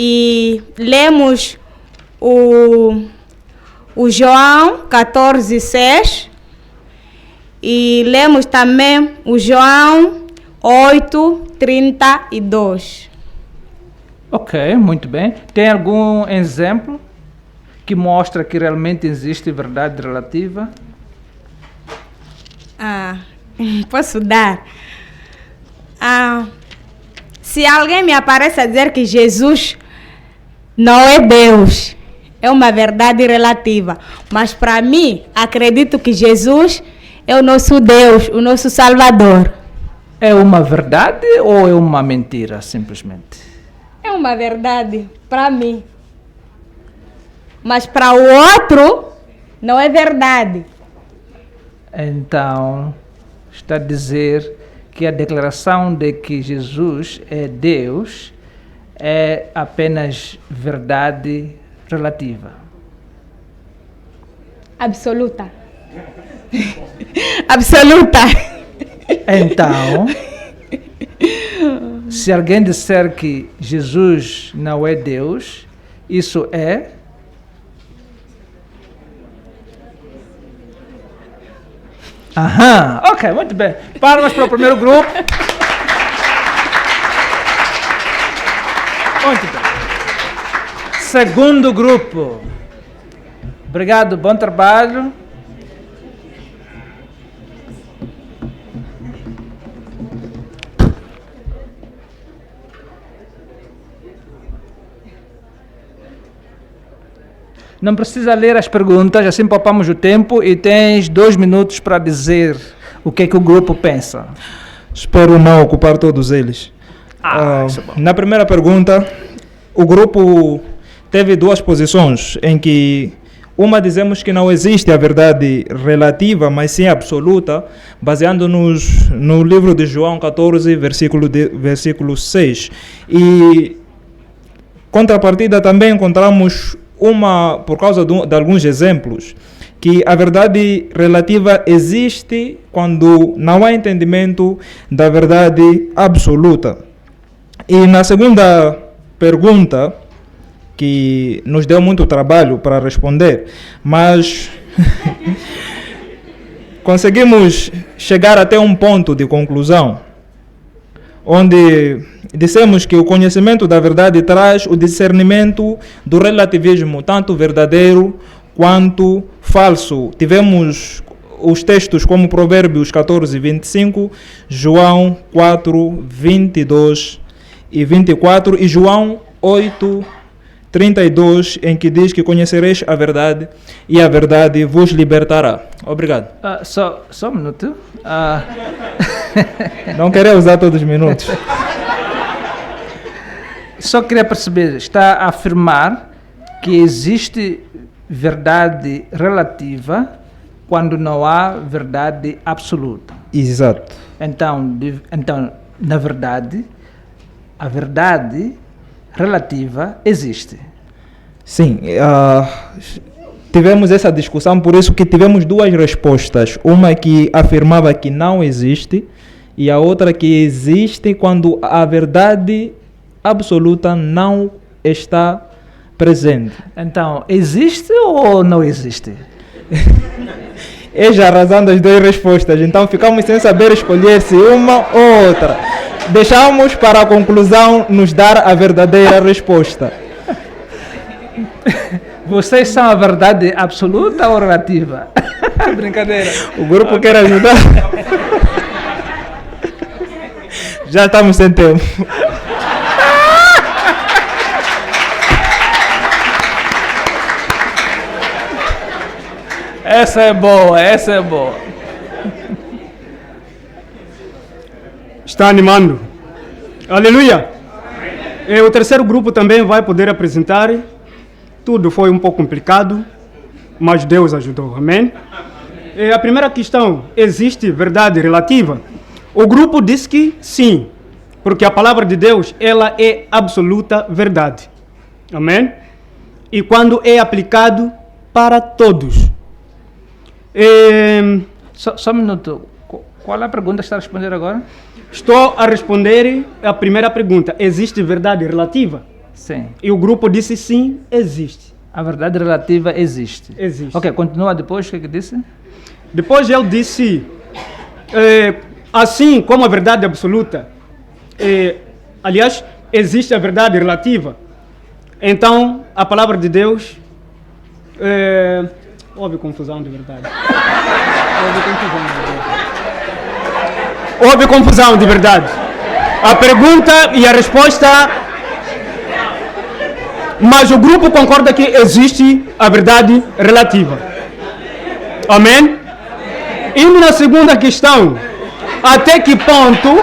e lemos o João 14:6 e lemos também o João 8:32. Ok, muito bem. Tem algum exemplo que mostra que realmente existe verdade relativa? Posso dar. Se alguém me aparece a dizer que Jesus não é Deus, é uma verdade relativa. Mas para mim, acredito que Jesus é o nosso Deus, o nosso Salvador. É uma verdade ou é uma mentira, simplesmente? É uma verdade para mim. Mas para o outro, não é verdade. Então, está a dizer que a declaração de que Jesus é Deus é apenas verdade relativa. Absoluta. Absoluta. Então, se alguém disser que Jesus não é Deus, isso é? Aham, ok, muito bem. Palmas para o primeiro grupo. Muito bem. Segundo grupo. Obrigado, bom trabalho. Não precisa ler as perguntas, assim poupamos o tempo e tens 2 minutos para dizer o que é que o grupo pensa. Espero não ocupar todos eles. Isso é bom. Na primeira pergunta, o grupo teve 2 posições, em que uma dizemos que não existe a verdade relativa, mas sim absoluta, baseando-nos no livro de João 14, versículo 6. E contrapartida também encontramos por causa de alguns exemplos, que a verdade relativa existe quando não há entendimento da verdade absoluta. E na segunda pergunta, que nos deu muito trabalho para responder, mas conseguimos chegar até um ponto de conclusão, onde dissemos que o conhecimento da verdade traz o discernimento do relativismo, tanto verdadeiro quanto falso. Tivemos os textos como Provérbios 14:25, João 4:22 e 24 e João 8:32, em que diz que conhecereis a verdade e a verdade vos libertará. Obrigado. Só um minuto. Não queria usar todos os minutos. Só queria perceber, está a afirmar que existe verdade relativa quando não há verdade absoluta. Exato. Então, na verdade, a verdade relativa existe. Sim, tivemos essa discussão, por isso que tivemos 2 respostas. Uma que afirmava que não existe e a outra que existe quando a verdade absoluta não está presente. Então, existe ou não existe? É já arrasando as 2 respostas, então ficamos sem saber escolher se uma ou outra. Deixamos para a conclusão nos dar a verdadeira resposta. Vocês são a verdade absoluta ou relativa? Brincadeira. O grupo quer ajudar. Já estamos sem tempo. Essa é boa, essa é boa. Está animando. Aleluia! E o terceiro grupo também vai poder apresentar. Tudo foi um pouco complicado, mas Deus ajudou. Amém? E a primeira questão, existe verdade relativa? O grupo diz que sim, porque a palavra de Deus, ela é absoluta verdade. Amém? E quando é aplicado para todos. Só um minuto. Qual é a pergunta que está a responder agora? Estou a responder a primeira pergunta. Existe verdade relativa? Sim. E o grupo disse sim, existe. A verdade relativa existe. Existe. Ok, continua depois, o que disse? Depois ele disse, assim como a verdade absoluta, aliás, existe a verdade relativa. Então, a palavra de Deus, houve confusão de verdade. Houve confusão de verdade. A pergunta e a resposta, mas o grupo concorda que existe a verdade relativa. Amém? Indo na segunda questão, até que ponto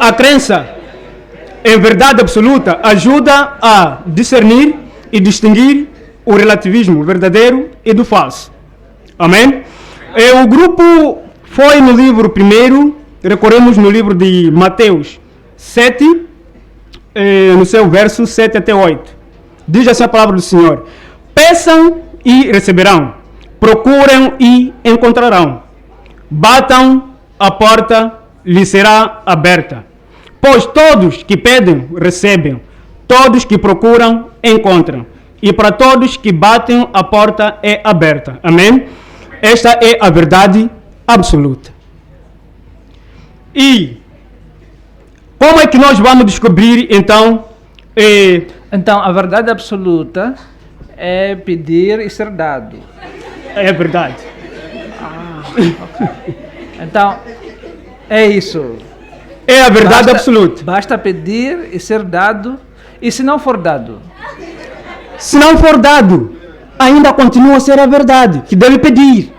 a crença em verdade absoluta ajuda a discernir e distinguir o relativismo verdadeiro e do falso. Amém? O grupo foi no livro primeiro, recorremos no livro de Mateus 7, no seu verso 7 até 8. Diz assim a palavra do Senhor: peçam e receberão, procurem e encontrarão, batam, a porta lhes será aberta. Pois todos que pedem, recebem, todos que procuram, encontram, e para todos que batem, a porta é aberta. Amém? Esta é a verdade absoluta. E como é que nós vamos descobrir, então? Então, a verdade absoluta é pedir e ser dado. É verdade. Então, é isso. É a verdade absoluta. Basta pedir e ser dado. E se não for dado? Se não for dado, ainda continua a ser a verdade, que deve pedir.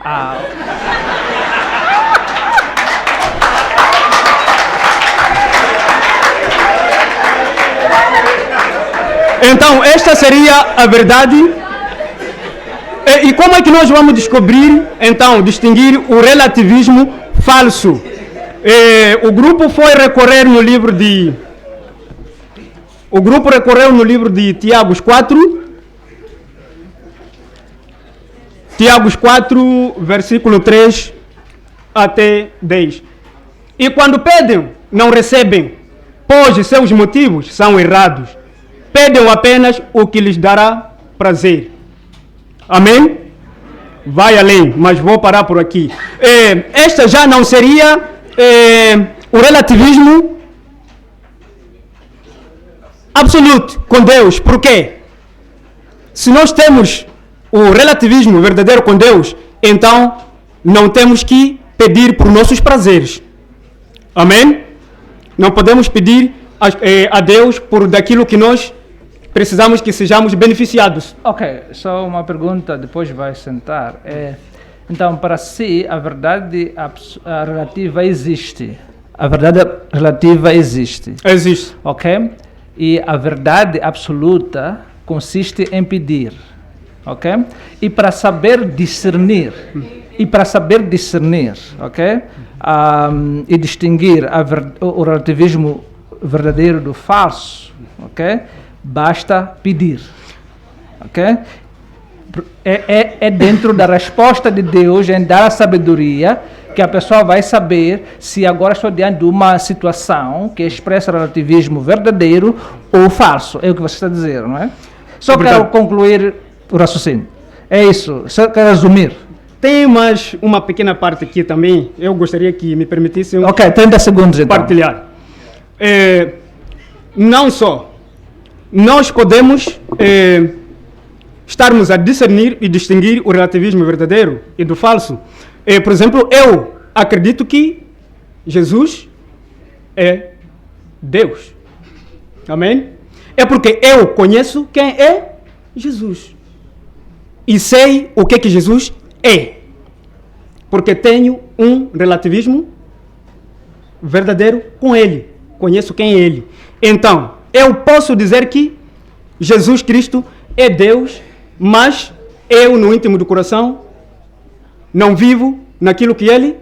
Então, esta seria a verdade. E como é que nós vamos descobrir, então, distinguir o relativismo falso? O grupo foi recorrer no livro de... O grupo recorreu no livro de Tiago 4. Tiago 4, versículo 3 até 10. E quando pedem, não recebem, pois seus motivos são errados. Pedem apenas o que lhes dará prazer. Amém? Vai além, mas vou parar por aqui. Esta já não seria o relativismo absoluto com Deus. Por quê? Se nós temos o relativismo verdadeiro com Deus, então não temos que pedir por nossos prazeres. Amém? Não podemos pedir a Deus por daquilo que nós precisamos que sejamos beneficiados. Ok, só uma pergunta, depois vai sentar. Então, para si, a verdade relativa existe. A verdade relativa existe. Existe. Ok? E a verdade absoluta consiste em pedir. Ok? E para saber discernir, ok? E distinguir o relativismo verdadeiro do falso, ok? Basta pedir, ok? É dentro da resposta de Deus, em dar a sabedoria, que a pessoa vai saber se agora estou diante de uma situação que expressa relativismo verdadeiro ou falso. É o que você está dizendo, não é? Só quero concluir o raciocínio. É isso, só quero resumir. Tem mais uma pequena parte aqui também, eu gostaria que me permitissem... Ok, 30 segundos então. Partilhar. Não só nós podemos estarmos a discernir e distinguir o relativismo verdadeiro e do falso. Por exemplo, eu acredito que Jesus é Deus. Amém? É porque eu conheço quem é Jesus. E sei o que Jesus é. Porque tenho um relativismo verdadeiro com Ele. Conheço quem é Ele. Então, eu posso dizer que Jesus Cristo é Deus, mas eu, no íntimo do coração, não vivo naquilo que Ele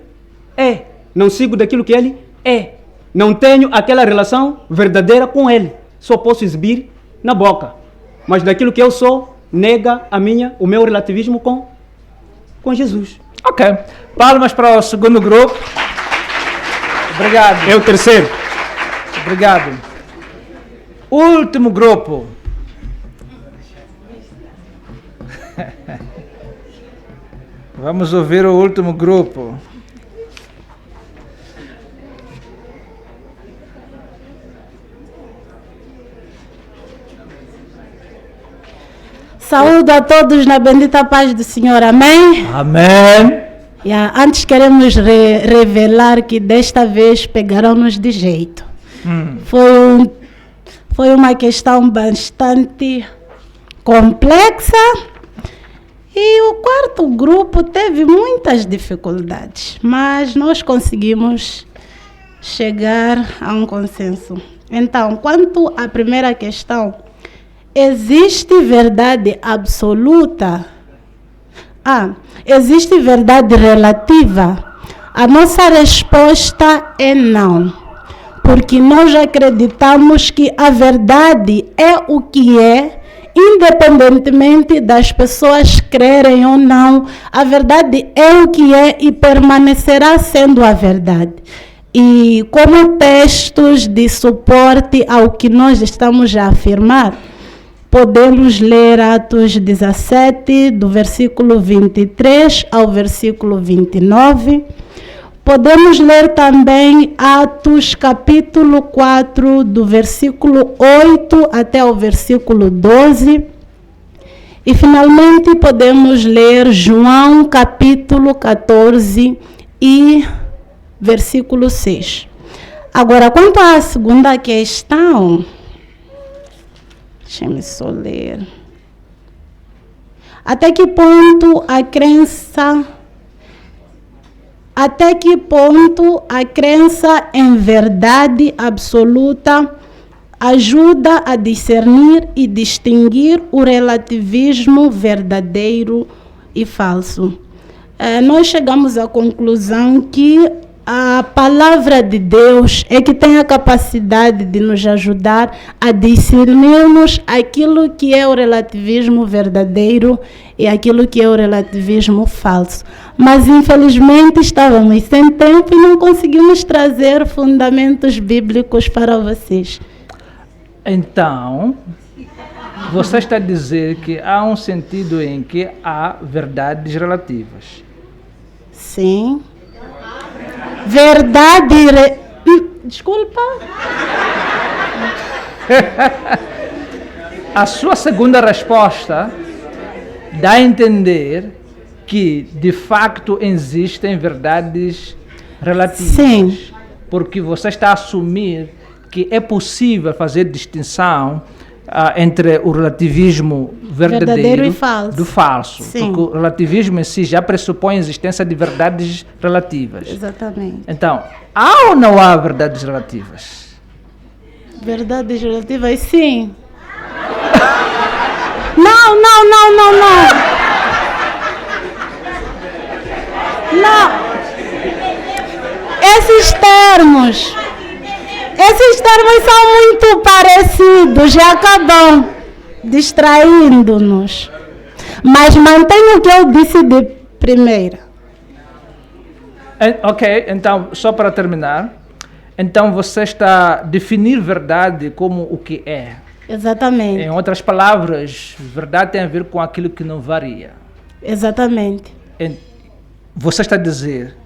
é. Não sigo daquilo que Ele é. Não tenho aquela relação verdadeira com Ele. Só posso exibir na boca. Mas daquilo que eu sou, nega o meu relativismo com Jesus. Ok. Palmas para o segundo grupo. Obrigado. É o terceiro. Obrigado. Último grupo. Vamos ouvir o último grupo. Saúdo a todos na bendita paz do Senhor, amém? Amém. Antes queremos revelar que desta vez pegaram-nos de jeito. Foi uma questão bastante complexa e o quarto grupo teve muitas dificuldades, mas nós conseguimos chegar a um consenso. Então, quanto à primeira questão, existe verdade absoluta? Existe verdade relativa? A nossa resposta é não. Porque nós acreditamos que a verdade é o que é, independentemente das pessoas crerem ou não. A verdade é o que é e permanecerá sendo a verdade. E como textos de suporte ao que nós estamos a afirmar, podemos ler Atos 17, do versículo 23 ao versículo 29. Podemos ler também Atos capítulo 4, do versículo 8 até o versículo 12. E finalmente podemos ler João capítulo 14 e versículo 6. Agora, quanto à segunda questão, deixa-me só ler. Até que ponto a crença em verdade absoluta ajuda a discernir e distinguir o relativismo verdadeiro e falso? Nós chegamos à conclusão que a palavra de Deus é que tem a capacidade de nos ajudar a discernirmos aquilo que é o relativismo verdadeiro e aquilo que é o relativismo falso. Mas, infelizmente, estávamos sem tempo e não conseguimos trazer fundamentos bíblicos para vocês. Então, você está a dizer que há um sentido em que há verdades relativas. Sim. Verdade... Desculpa. A sua segunda resposta dá a entender que, de facto, existem verdades relativas. Sim. Porque você está a assumir que é possível fazer distinção entre o relativismo verdadeiro e falso. Do falso. Sim. Porque o relativismo em si já pressupõe a existência de verdades relativas. Exatamente. Então, há ou não há verdades relativas? Verdades relativas, sim. Não. Não. Esses termos são muito parecidos e acabam distraindo-nos. Mas mantenho o que eu disse de primeira. Ok, então, só para terminar. Então, você está a definir verdade como o que é. Exatamente. Em outras palavras, verdade tem a ver com aquilo que não varia. Exatamente. Você está a dizer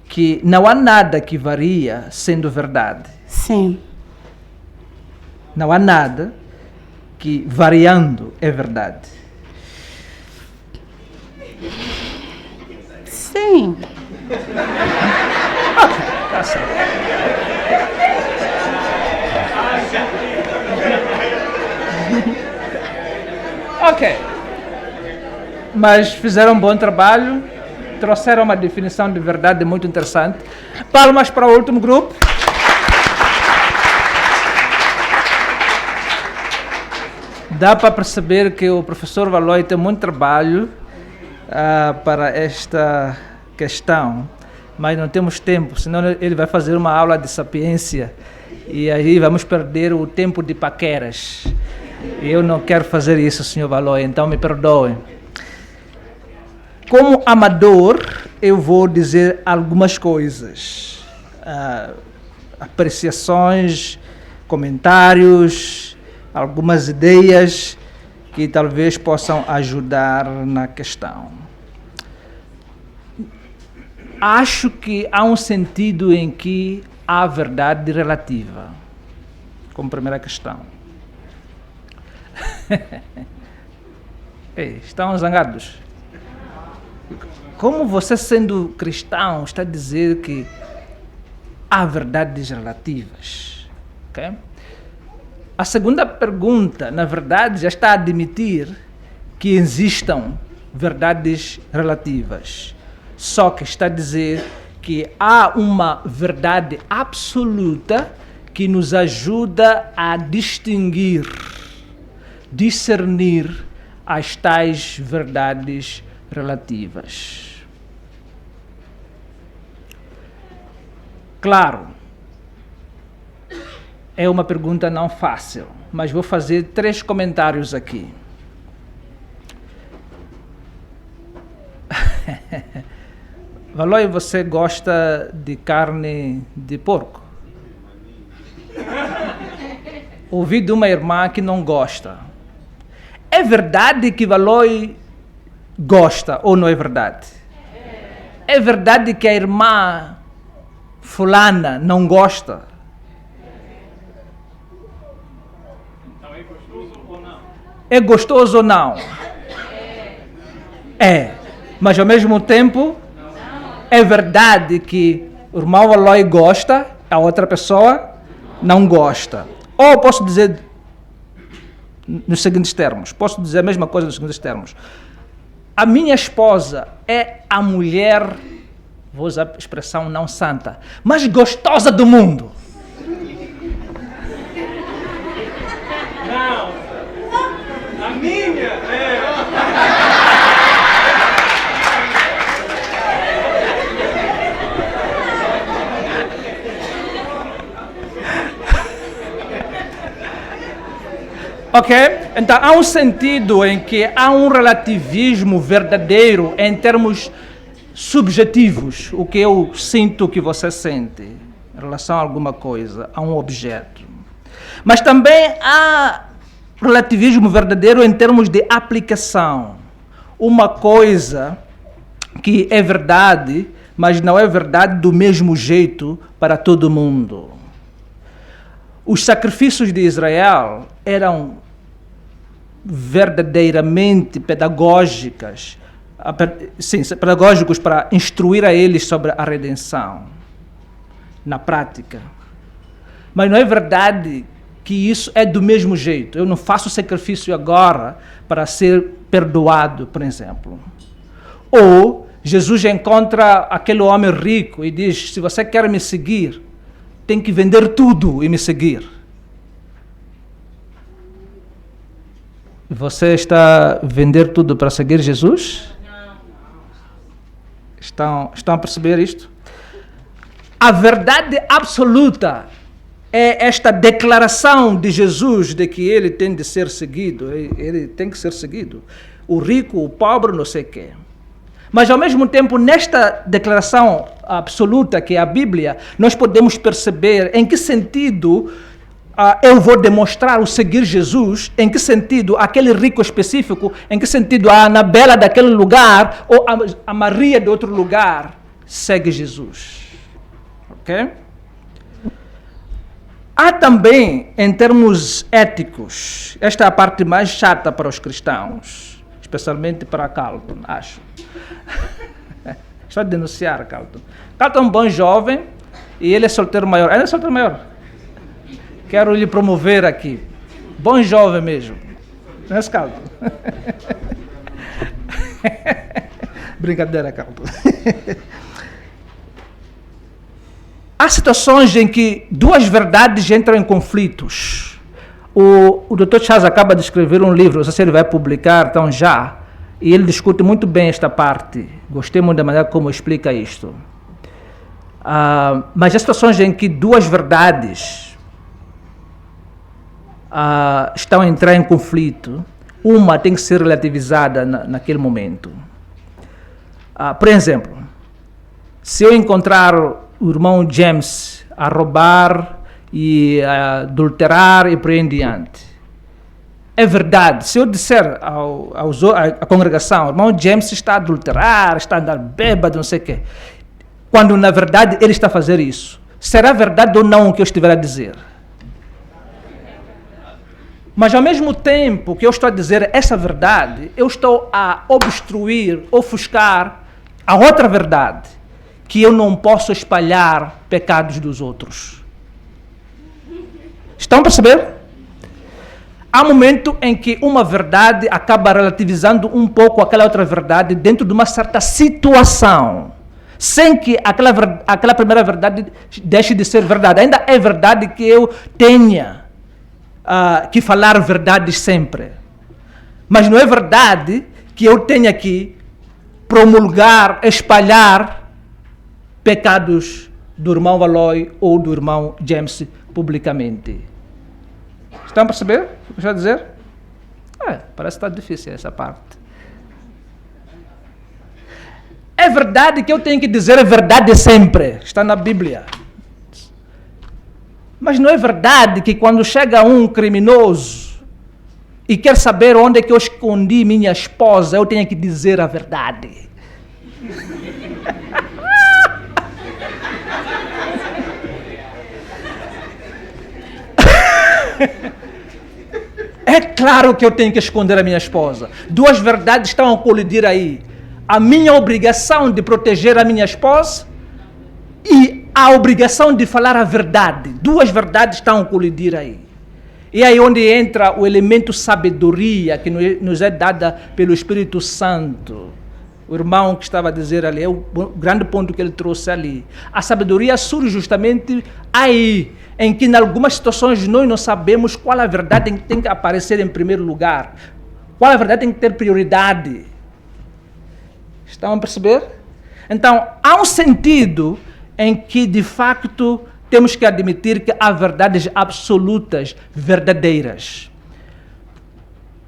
que não há nada que varia sendo verdade. Sim. Não há nada que variando é verdade. Sim. Tá certo. Ok. Mas fizeram um bom trabalho, trouxeram uma definição de verdade muito interessante. Palmas para o último grupo. Dá para perceber que o professor Valois tem muito trabalho para esta questão, mas não temos tempo, senão ele vai fazer uma aula de sapiência e aí vamos perder o tempo de paqueras. Eu não quero fazer isso, senhor Valois, então me perdoe. Como amador, eu vou dizer algumas coisas, apreciações, comentários, algumas ideias que talvez possam ajudar na questão. Acho que há um sentido em que há verdade relativa, como primeira questão. Ei, estão zangados? Como você, sendo cristão, está a dizer que há verdades relativas? Okay? A segunda pergunta, na verdade, já está a admitir que existam verdades relativas. Só que está a dizer que há uma verdade absoluta que nos ajuda a distinguir, discernir as tais verdades relativas. Claro, é uma pergunta não fácil, mas vou fazer 3 comentários aqui. Valoi, você gosta de carne de porco? Ouvi de uma irmã que não gosta. É verdade que Valoi gosta ou não é verdade? É verdade que a irmã fulana não gosta? É gostoso ou não? É. Mas ao mesmo tempo, é verdade que o irmão Valoi gosta, a outra pessoa não gosta. Ou posso dizer nos seguintes termos, posso dizer a mesma coisa nos seguintes termos. A minha esposa é a mulher, vou usar a expressão não santa, mais gostosa do mundo. Não, a minha é... Ok? Então há um sentido em que há um relativismo verdadeiro em termos subjetivos, o que eu sinto que você sente em relação a alguma coisa, a um objeto. Mas também há relativismo verdadeiro em termos de aplicação. Uma coisa que é verdade, mas não é verdade do mesmo jeito para todo mundo. Os sacrifícios de Israel eram verdadeiramente pedagógicos para instruir a eles sobre a redenção, na prática. Mas não é verdade que isso é do mesmo jeito. Eu não faço sacrifício agora para ser perdoado, por exemplo. Ou Jesus encontra aquele homem rico e diz: se você quer me seguir, tem que vender tudo e me seguir. Você está a vender tudo para seguir Jesus? Não. Estão a perceber isto? A verdade absoluta é esta declaração de Jesus de que ele tem de ser seguido, ele tem que ser seguido. O rico, o pobre, não sei o quê. Mas, ao mesmo tempo, nesta declaração absoluta que é a Bíblia, nós podemos perceber em que sentido eu vou demonstrar o seguir Jesus, em que sentido aquele rico específico, em que sentido a Anabela daquele lugar ou a Maria de outro lugar segue Jesus. Ok? Há também, em termos éticos, esta é a parte mais chata para os cristãos, especialmente para Carlton, acho. Estou a denunciar Carlton. Carlton é um bom jovem e ele é solteiro maior. Ele é solteiro maior. Quero lhe promover aqui. Bom jovem mesmo. Não é, Carlton? Brincadeira, Carlton. Há situações em que duas verdades entram em conflitos. O Dr. Chaz acaba de escrever um livro, não sei se ele vai publicar, então já, e ele discute muito bem esta parte. Gostei muito da maneira como explica isto. Mas há situações em que duas verdades estão a entrar em conflito. Uma tem que ser relativizada naquele momento. Por exemplo, se eu encontrar o irmão James a roubar e a adulterar e por aí em diante, é verdade. Se eu disser à congregação, o irmão James está a adulterar, está a andar bêbado, não sei o quê, quando na verdade ele está a fazer isso, será verdade ou não o que eu estiver a dizer? Mas ao mesmo tempo que eu estou a dizer essa verdade, eu estou a obstruir, ofuscar a outra verdade, que eu não posso espalhar pecados dos outros. Estão a perceber? Há um momento em que uma verdade acaba relativizando um pouco aquela outra verdade dentro de uma certa situação, sem que aquela primeira verdade deixe de ser verdade. Ainda é verdade que eu tenha que falar verdades sempre. Mas não é verdade que eu tenha que promulgar, espalhar pecados do irmão Valoy ou do irmão James publicamente. Estão a perceber o que eu estou a dizer? Parece que está difícil essa parte. É verdade que eu tenho que dizer a verdade sempre. Está na Bíblia. Mas não é verdade que quando chega um criminoso e quer saber onde é que eu escondi minha esposa, eu tenho que dizer a verdade. É claro que eu tenho que esconder a minha esposa. Duas verdades estão a colidir aí. A minha obrigação de proteger a minha esposa e a obrigação de falar a verdade. Duas verdades estão a colidir aí. E aí onde entra o elemento sabedoria que nos é dada pelo Espírito Santo. O irmão que estava a dizer ali, é o grande ponto que ele trouxe ali. A sabedoria surge justamente aí, em que em algumas situações nós não sabemos qual a verdade tem que aparecer em primeiro lugar. Qual a verdade tem que ter prioridade. Estão a perceber? Então, há um sentido em que, de facto, temos que admitir que há verdades absolutas, verdadeiras.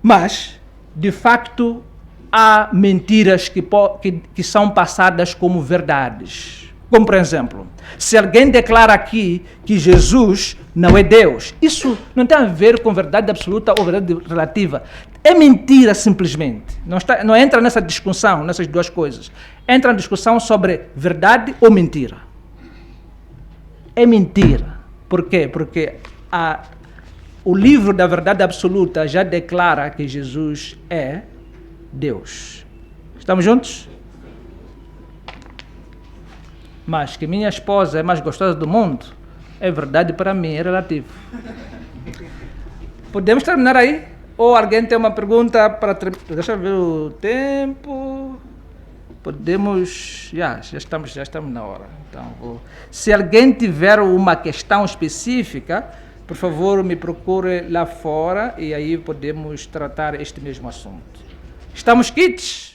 Mas, de facto, há mentiras que são passadas como verdades. Como, por exemplo, se alguém declara aqui que Jesus não é Deus, isso não tem a ver com verdade absoluta ou verdade relativa. É mentira, simplesmente. Não entra nessa discussão, nessas duas coisas. Entra na discussão sobre verdade ou mentira. É mentira. Por quê? Porque o livro da verdade absoluta já declara que Jesus é Deus. Estamos juntos? Mas que minha esposa é mais gostosa do mundo, é verdade para mim, é relativo. Podemos terminar aí? Ou alguém tem uma pergunta para... Deixa eu ver o tempo... Podemos... Já estamos na hora. Então, se alguém tiver uma questão específica, por favor, me procure lá fora e aí podemos tratar este mesmo assunto. Estamos quites?